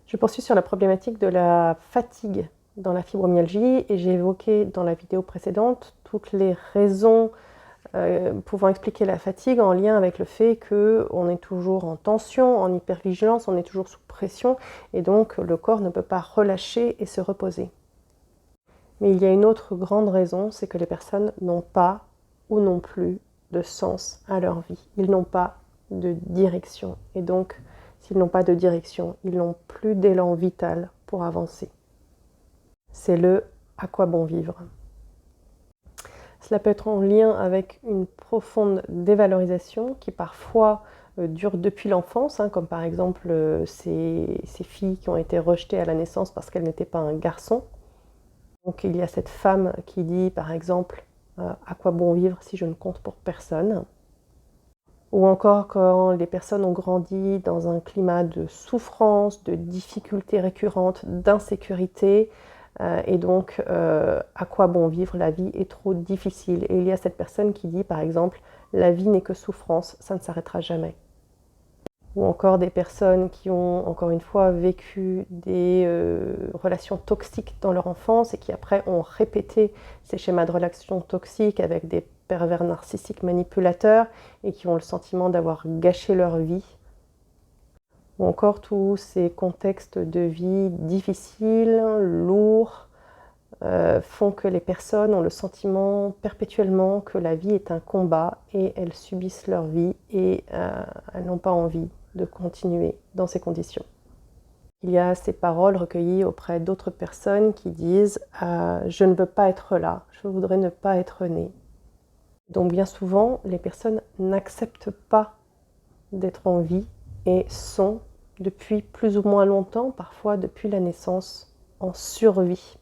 Je poursuis sur la problématique de la fatigue dans la fibromyalgie et j'ai évoqué dans la vidéo précédente toutes les raisons pouvant expliquer la fatigue en lien avec le fait qu'on est toujours en tension, en hypervigilance, on est toujours sous pression et donc le corps ne peut pas relâcher et se reposer. Mais il y a une autre grande raison, c'est que les personnes n'ont pas ou non plus de sens à leur vie. Ils n'ont pas de direction et donc s'ils n'ont pas de direction, ils n'ont plus d'élan vital pour avancer. C'est le « à quoi bon vivre ». Cela peut être en lien avec une profonde dévalorisation qui parfois dure depuis l'enfance, comme par exemple ces filles qui ont été rejetées à la naissance parce qu'elles n'étaient pas un garçon. Donc il y a cette femme qui dit par exemple « à quoi bon vivre si je ne compte pour personne ?» Ou encore quand les personnes ont grandi dans un climat de souffrance, de difficultés récurrentes, d'insécurité, et donc à quoi bon vivre, la vie est trop difficile. Et il y a cette personne qui dit par exemple « la vie n'est que souffrance, ça ne s'arrêtera jamais ». Ou encore des personnes qui ont, encore une fois, vécu des relations toxiques dans leur enfance et qui après ont répété ces schémas de relations toxiques avec des pervers narcissiques manipulateurs et qui ont le sentiment d'avoir gâché leur vie. Ou encore tous ces contextes de vie difficiles, lourds, font que les personnes ont le sentiment perpétuellement que la vie est un combat et elles subissent leur vie et elles n'ont pas envie de continuer dans ces conditions. Il y a ces paroles recueillies auprès d'autres personnes qui disent « je ne veux pas être là, je voudrais ne pas être née ». Donc bien souvent, les personnes n'acceptent pas d'être en vie et sont, depuis plus ou moins longtemps, parfois depuis la naissance, en survie.